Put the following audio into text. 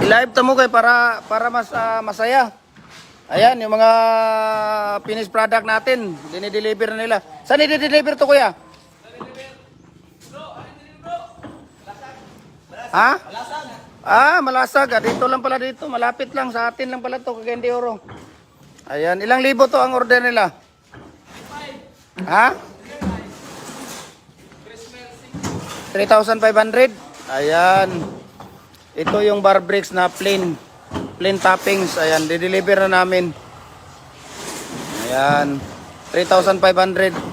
I-live tamo kay para mas masaya. Ayan, yung mga finished product natin, dinideliver na nila. Saan i-deliver to, kuya? Ha? Malasag. Dito lang pala dito. Malapit lang. Sa atin lang pala to. Cagayan de Oro. Ayan. Ilang libo to ang order nila? Ha? 3,500. Ayan. Ito yung bar brakes na plain toppings. Ayan. Di-deliver na namin. Ayan. 3,500.